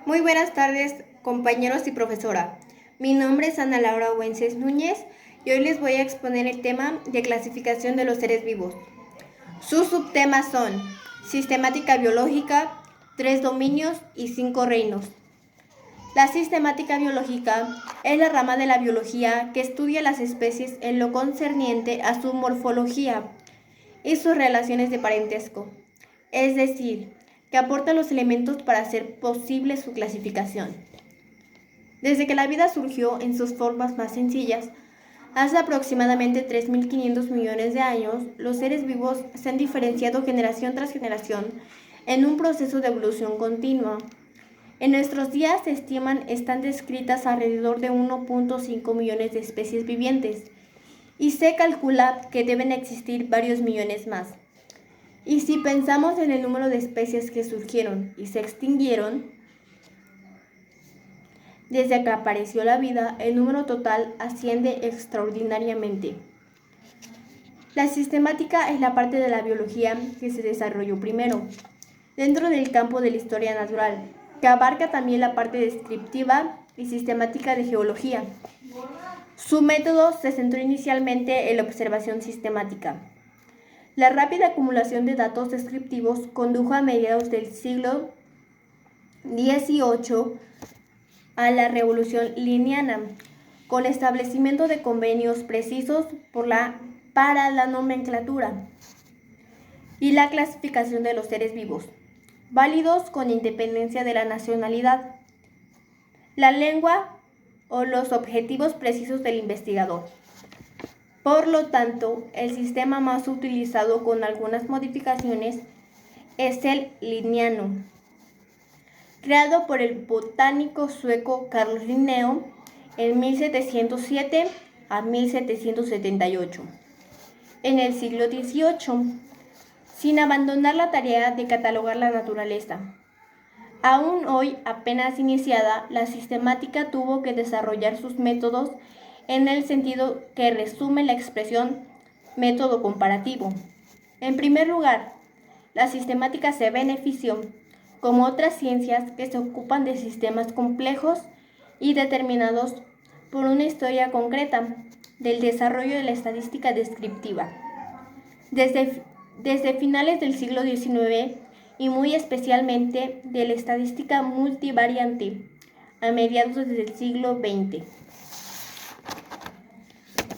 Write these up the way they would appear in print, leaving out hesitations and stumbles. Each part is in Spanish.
Muy buenas tardes, compañeros y profesora. Mi nombre es Ana Laura Wences Núñez y hoy les voy a exponer el tema de clasificación de los seres vivos. Sus subtemas son sistemática biológica, 3 dominios y 5 reinos. La sistemática biológica es la rama de la biología que estudia las especies en lo concerniente a su morfología y sus relaciones de parentesco, es decir, que aporta los elementos para hacer posible su clasificación. Desde que la vida surgió en sus formas más sencillas, hace aproximadamente 3.500 millones de años, los seres vivos se han diferenciado generación tras generación en un proceso de evolución continua. En nuestros días se estiman están descritas alrededor de 1.5 millones de especies vivientes y se calcula que deben existir varios millones más. Y si pensamos en el número de especies que surgieron y se extinguieron, desde que apareció la vida, el número total asciende extraordinariamente. La sistemática es la parte de la biología que se desarrolló primero, dentro del campo de la historia natural, que abarca también la parte descriptiva y sistemática de geología. Su método se centró inicialmente en la observación sistemática. La rápida acumulación de datos descriptivos condujo a mediados del siglo XVIII a la revolución linneana, con establecimiento de convenios precisos para la nomenclatura y la clasificación de los seres vivos, válidos con independencia de la nacionalidad, la lengua o los objetivos precisos del investigador. Por lo tanto, el sistema más utilizado con algunas modificaciones es el linneano, creado por el botánico sueco Carl Linneo en 1707 a 1778, en el siglo XVIII, sin abandonar la tarea de catalogar la naturaleza. Aún hoy, apenas iniciada, la sistemática tuvo que desarrollar sus métodos en el sentido que resume la expresión método comparativo. En primer lugar, la sistemática se benefició, como otras ciencias que se ocupan de sistemas complejos y determinados por una historia concreta, del desarrollo de la estadística descriptiva. Desde finales del siglo XIX y muy especialmente de la estadística multivariante a mediados del siglo XX.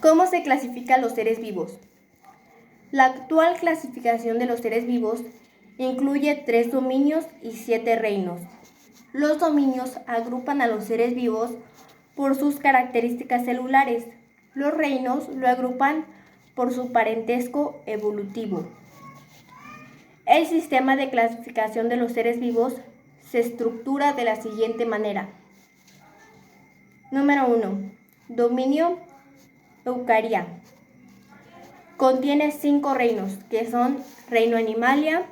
¿Cómo se clasifican los seres vivos? La actual clasificación de los seres vivos incluye 3 dominios y 7 reinos. Los dominios agrupan a los seres vivos por sus características celulares. Los reinos lo agrupan por su parentesco evolutivo. El sistema de clasificación de los seres vivos se estructura de la siguiente manera. Número 1. Dominio Eukarya. Contiene 5 reinos, que son reino Animalia,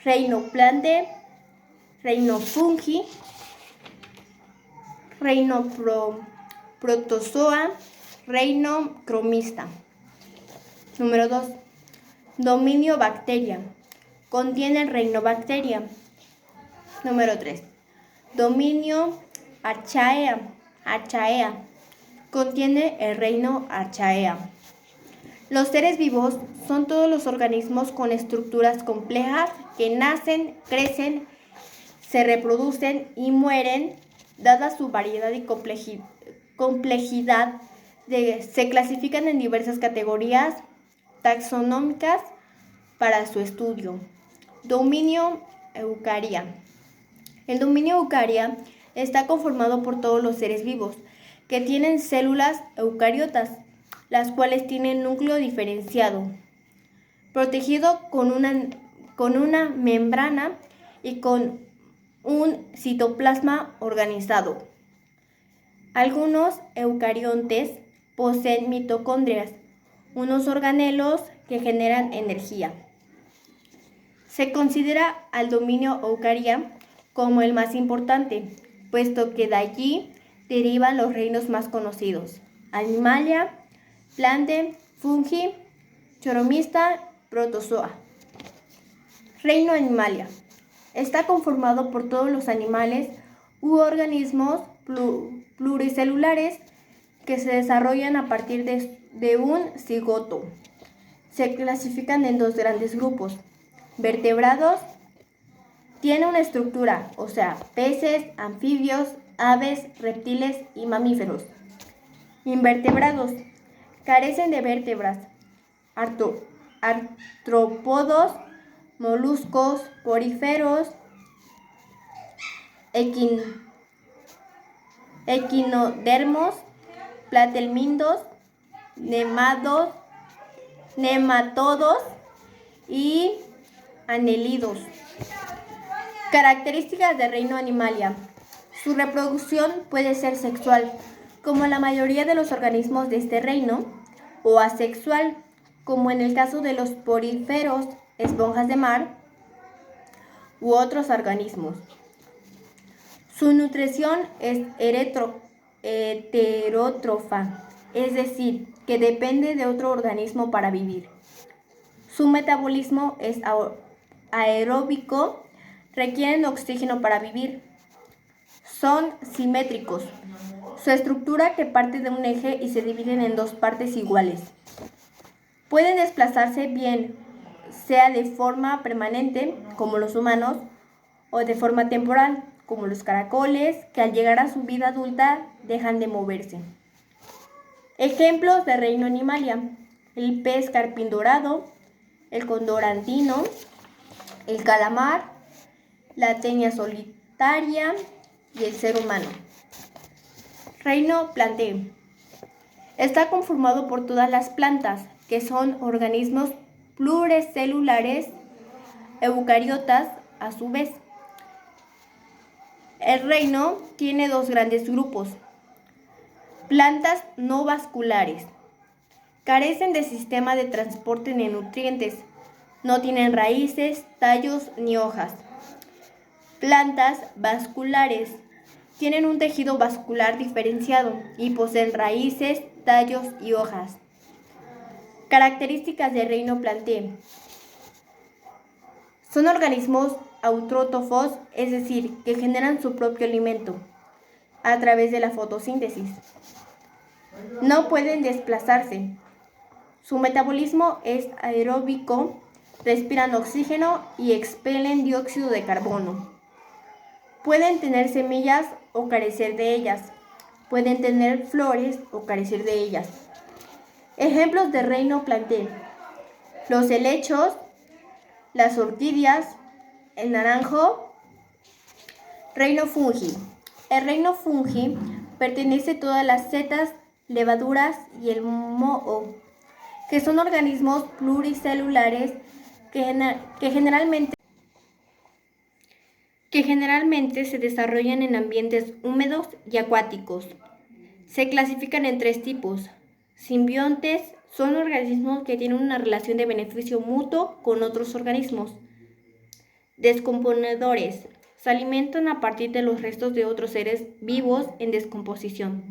reino Plante, reino Fungi, reino Protozoa, reino Cromista. Número 2. Dominio Bacteria. Contiene el reino Bacteria. Número 3. Dominio Archaea. Contiene el reino Archaea. Los seres vivos son todos los organismos con estructuras complejas que nacen, crecen, se reproducen y mueren, dada su variedad y complejidad. Se clasifican en diversas categorías taxonómicas para su estudio. Dominio Eukarya. El dominio Eukarya está conformado por todos los seres vivos que tienen células eucariotas, las cuales tienen núcleo diferenciado, protegido con una membrana y con un citoplasma organizado. Algunos eucariontes poseen mitocondrias, unos organelos que generan energía. Se considera al dominio Eukarya como el más importante, puesto que de allí derivan los reinos más conocidos: Animalia, Plante, Fungi, Choromista, Protozoa. Reino Animalia. Está conformado por todos los animales u organismos pluricelulares que se desarrollan a partir de un cigoto. Se clasifican en dos grandes grupos. Vertebrados tiene una estructura, o sea, peces, anfibios, aves, reptiles y mamíferos. Invertebrados carecen de vértebras. Artrópodos, moluscos, poríferos, equinodermos, platelmindos, nematodos y anélidos. Características del reino Animalia. Su reproducción puede ser sexual, como la mayoría de los organismos de este reino, o asexual, como en el caso de los poríferos, esponjas de mar u otros organismos. Su nutrición es heterótrofa, es decir, que depende de otro organismo para vivir. Su metabolismo es aeróbico, requieren oxígeno para vivir. Son simétricos. Su estructura que parte de un eje y se dividen en dos partes iguales. Pueden desplazarse bien, sea de forma permanente, como los humanos, o de forma temporal, como los caracoles, que al llegar a su vida adulta dejan de moverse. Ejemplos de reino Animalia: el pez carpín dorado, el cóndor andino, el calamar, la tenia solitaria y el ser humano. Reino Planteo. Está conformado por todas las plantas, que son organismos pluricelulares, eucariotas a su vez. El reino tiene dos grandes grupos. Plantas no vasculares. Carecen de sistema de transporte de nutrientes. No tienen raíces, tallos ni hojas. Plantas vasculares. Tienen un tejido vascular diferenciado y poseen raíces, tallos y hojas. Características del reino Planteo. Son organismos autótrofos, es decir, que generan su propio alimento a través de la fotosíntesis. No pueden desplazarse. Su metabolismo es aeróbico, respiran oxígeno y expelen dióxido de carbono. Pueden tener semillas o carecer de ellas. Pueden tener flores o carecer de ellas. Ejemplos de reino Planteo: los helechos, las orquídeas, el naranjo. Reino Fungi. El reino Fungi pertenece a todas las setas, levaduras y el moho, que son organismos pluricelulares que generalmente se desarrollan en ambientes húmedos y acuáticos. Se clasifican en tres tipos. Simbiontes son organismos que tienen una relación de beneficio mutuo con otros organismos. Descomponedores se alimentan a partir de los restos de otros seres vivos en descomposición.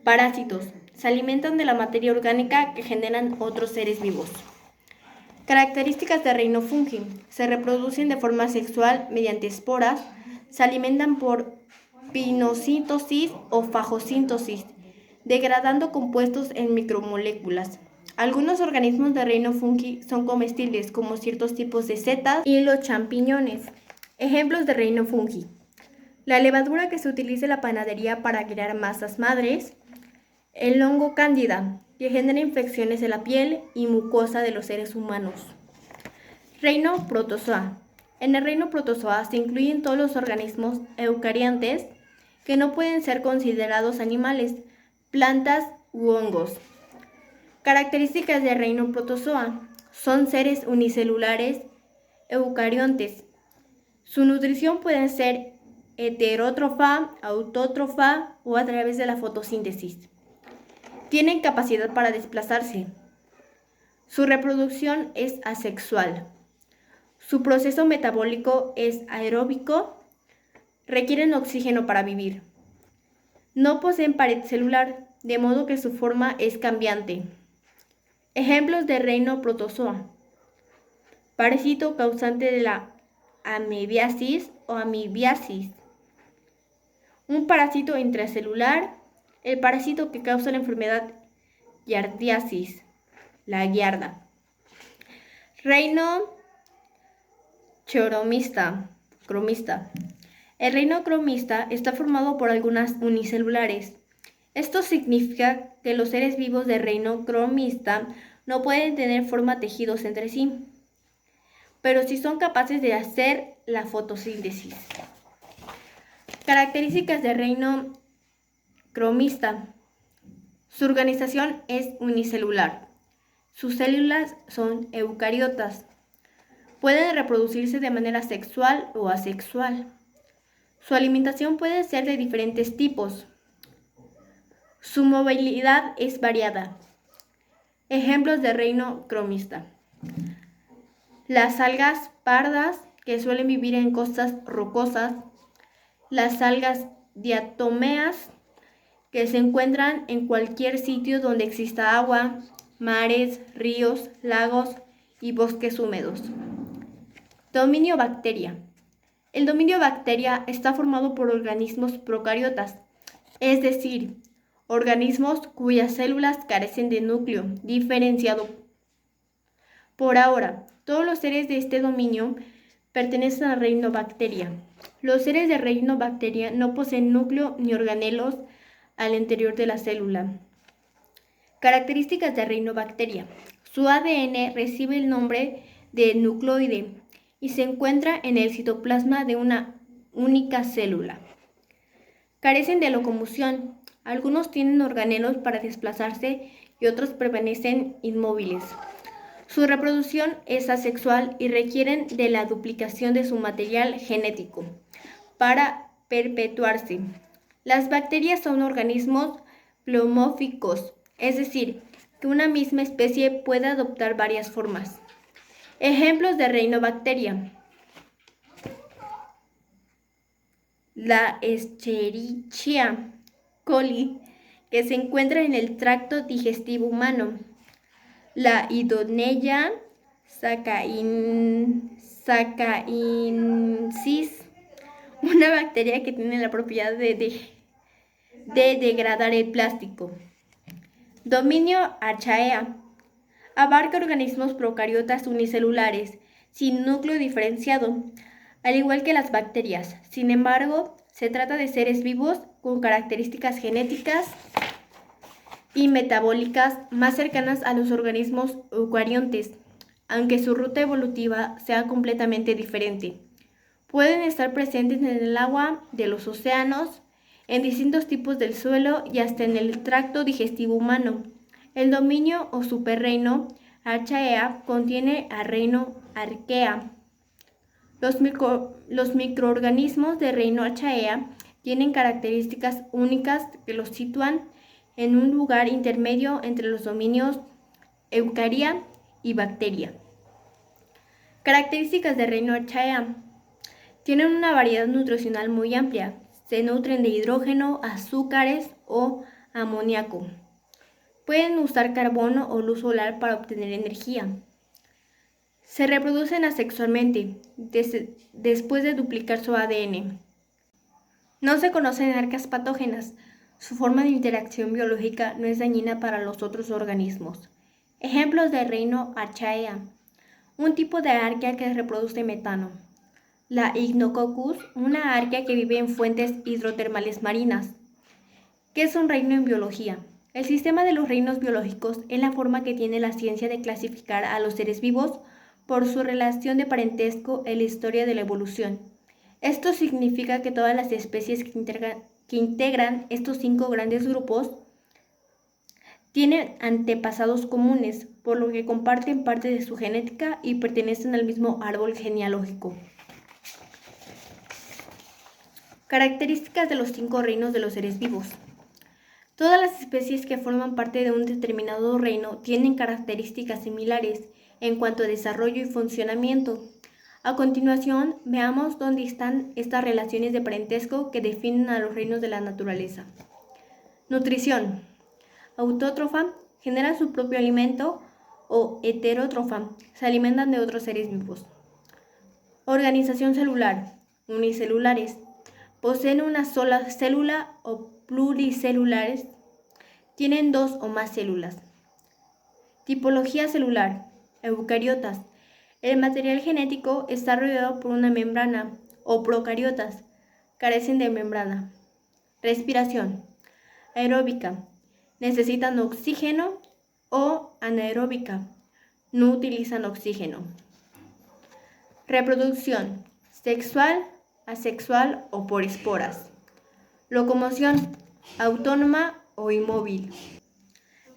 Parásitos se alimentan de la materia orgánica que generan otros seres vivos. Características del reino Fungi. Se reproducen de forma sexual mediante esporas, se alimentan por pinocitosis o fagocitosis, degradando compuestos en micromoléculas. Algunos organismos del reino Fungi son comestibles, como ciertos tipos de setas y los champiñones. Ejemplos de reino Fungi: la levadura que se utiliza en la panadería para crear masas madres, el hongo cándida, que genera infecciones en la piel y mucosa de los seres humanos. Reino Protozoa. En el reino Protozoa se incluyen todos los organismos eucariontes que no pueden ser considerados animales, plantas u hongos. Características del reino Protozoa. Son seres unicelulares eucariontes. Su nutrición puede ser heterótrofa, autótrofa o a través de la fotosíntesis. Tienen capacidad para desplazarse. Su reproducción es asexual. Su proceso metabólico es aeróbico. Requieren oxígeno para vivir. No poseen pared celular, de modo que su forma es cambiante. Ejemplos de reino Protozoa: parásito causante de la amebiasis o amibiasis. Un parásito intracelular, el parásito que causa la enfermedad giardiasis, la giarda. Reino cromista. El reino cromista está formado por algunas unicelulares. Esto significa que los seres vivos de reino cromista no pueden tener forma tejidos entre sí, pero sí son capaces de hacer la fotosíntesis. Características del reino cromista. Su organización es unicelular. Sus células son eucariotas. Pueden reproducirse de manera sexual o asexual. Su alimentación puede ser de diferentes tipos. Su movilidad es variada. Ejemplos de reino cromista. Las algas pardas, que suelen vivir en costas rocosas. Las algas diatomeas, que se encuentran en cualquier sitio donde exista agua, mares, ríos, lagos y bosques húmedos. Dominio bacteria. El dominio bacteria está formado por organismos procariotas, es decir, organismos cuyas células carecen de núcleo diferenciado. Por ahora, todos los seres de este dominio pertenecen al reino bacteria. Los seres del reino bacteria no poseen núcleo ni organelos al interior de la célula. Características del reino bacteria. Su ADN recibe el nombre de nucleoide y se encuentra en el citoplasma de una única célula. Carecen de locomoción. Algunos tienen organelos para desplazarse y otros permanecen inmóviles. Su reproducción es asexual y requieren de la duplicación de su material genético para perpetuarse. Las bacterias son organismos pleomórficos, es decir, que una misma especie puede adoptar varias formas. Ejemplos de reino bacteria. La Escherichia coli, que se encuentra en el tracto digestivo humano. La Idoneya saccharensis, una bacteria que tiene la propiedad de degradar el plástico. Dominio Archaea. Abarca organismos procariotas unicelulares, sin núcleo diferenciado, al igual que las bacterias. Sin embargo, se trata de seres vivos con características genéticas y metabólicas más cercanas a los organismos eucariontes, aunque su ruta evolutiva sea completamente diferente. Pueden estar presentes en el agua de los océanos, en distintos tipos del suelo y hasta en el tracto digestivo humano. El dominio o superreino Archaea contiene al reino Arquea. Los microorganismos de reino Archaea tienen características únicas que los sitúan en un lugar intermedio entre los dominios Eucaria y Bacteria. Características de reino Archaea. Tienen una variedad nutricional muy amplia. Se nutren de hidrógeno, azúcares o amoníaco. Pueden usar carbono o luz solar para obtener energía. Se reproducen asexualmente después de duplicar su ADN. No se conocen arcas patógenas. Su forma de interacción biológica no es dañina para los otros organismos. Ejemplos de reino Archaea. Un tipo de arquea que reproduce metano. La Ignococcus, una arquea que vive en fuentes hidrotermales marinas. ¿Qué es un reino en biología? El sistema de los reinos biológicos es la forma que tiene la ciencia de clasificar a los seres vivos por su relación de parentesco en la historia de la evolución. Esto significa que todas las especies que integran estos 5 grandes grupos tienen antepasados comunes, por lo que comparten parte de su genética y pertenecen al mismo árbol genealógico. Características de los 5 reinos de los seres vivos. Todas las especies que forman parte de un determinado reino tienen características similares en cuanto a desarrollo y funcionamiento. A continuación, veamos dónde están estas relaciones de parentesco que definen a los reinos de la naturaleza. Nutrición. Autótrofa, generan su propio alimento, o heterótrofa, se alimentan de otros seres vivos. Organización celular. Unicelulares. Poseen una sola célula o pluricelulares. Tienen dos o más células. Tipología celular. Eucariotas. El material genético está rodeado por una membrana, o procariotas. Carecen de membrana. Respiración. Aeróbica. Necesitan oxígeno o anaeróbica. No utilizan oxígeno. Reproducción. Sexual, asexual o por esporas. Locomoción. Autónoma o inmóvil.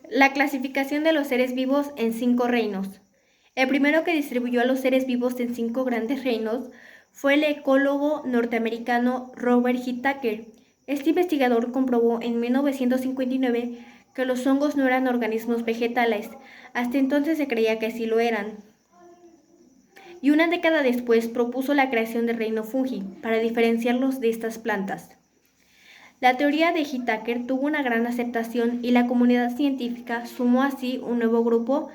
La clasificación de los seres vivos en 5 reinos. El primero que distribuyó a los seres vivos en 5 grandes reinos fue el ecólogo norteamericano Robert G. Tucker. Este investigador comprobó en 1959 que los hongos no eran organismos vegetales. Hasta entonces se creía que sí lo eran. Y una década después propuso la creación del reino fungi para diferenciarlos de estas plantas. La teoría de G. Tucker tuvo una gran aceptación y la comunidad científica sumó así un nuevo grupo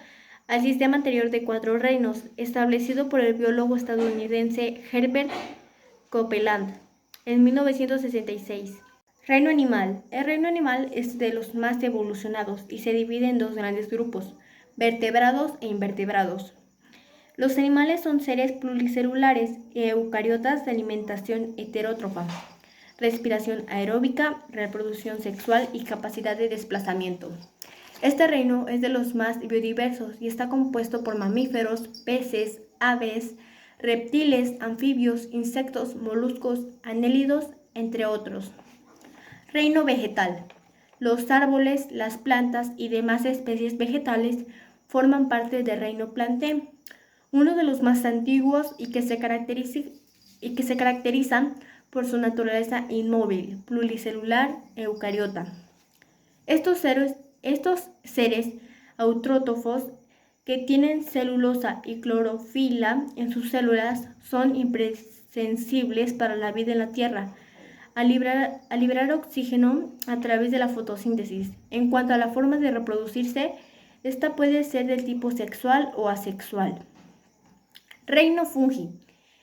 al sistema anterior de 4 reinos, establecido por el biólogo estadounidense Herbert Copeland en 1966. Reino animal. El reino animal es de los más evolucionados y se divide en 2 grandes grupos, vertebrados e invertebrados. Los animales son seres pluricelulares y eucariotas de alimentación heterótrofa, respiración aeróbica, reproducción sexual y capacidad de desplazamiento. Este reino es de los más biodiversos y está compuesto por mamíferos, peces, aves, reptiles, anfibios, insectos, moluscos, anélidos, entre otros. Reino vegetal. Los árboles, las plantas y demás especies vegetales forman parte del reino planté, uno de los más antiguos y que se caracterizan por su naturaleza inmóvil, pluricelular, eucariota. Estos seres autrótrofos que tienen celulosa y clorofila en sus células son imprescindibles para la vida en la Tierra, al liberar oxígeno a través de la fotosíntesis. En cuanto a la forma de reproducirse, esta puede ser del tipo sexual o asexual. Reino fungi.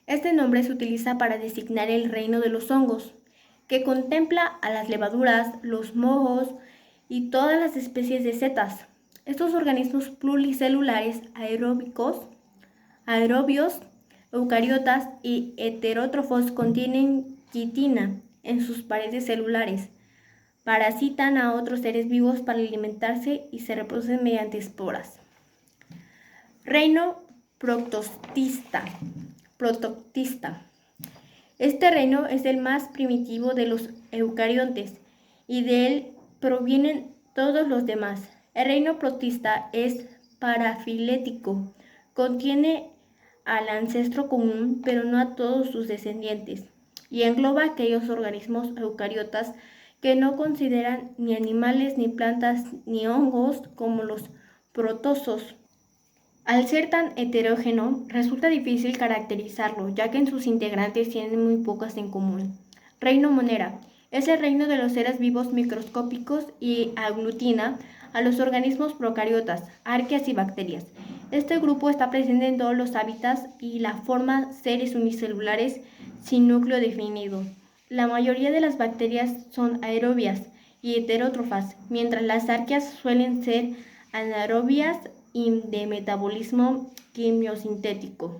Este nombre se utiliza para designar el reino de los hongos, que contempla a las levaduras, los mohos y todas las especies de setas. Estos organismos pluricelulares aerobios, eucariotas y heterótrofos contienen quitina en sus paredes celulares. Parasitan a otros seres vivos para alimentarse y se reproducen mediante esporas. Reino protoctista. Este reino es el más primitivo de los eucariontes y de él provienen todos los demás. El reino protista es parafilético, contiene al ancestro común pero no a todos sus descendientes y engloba a aquellos organismos eucariotas que no consideran ni animales, ni plantas, ni hongos como los protozoos. Al ser tan heterógeno, resulta difícil caracterizarlo, ya que en sus integrantes tienen muy pocas en común. Reino monera. Es el reino de los seres vivos microscópicos y aglutina a los organismos procariotas, arqueas y bacterias. Este grupo está presente en todos los hábitats y la forma seres unicelulares sin núcleo definido. La mayoría de las bacterias son aerobias y heterótrofas, mientras las arqueas suelen ser anaerobias y de metabolismo quimiosintético.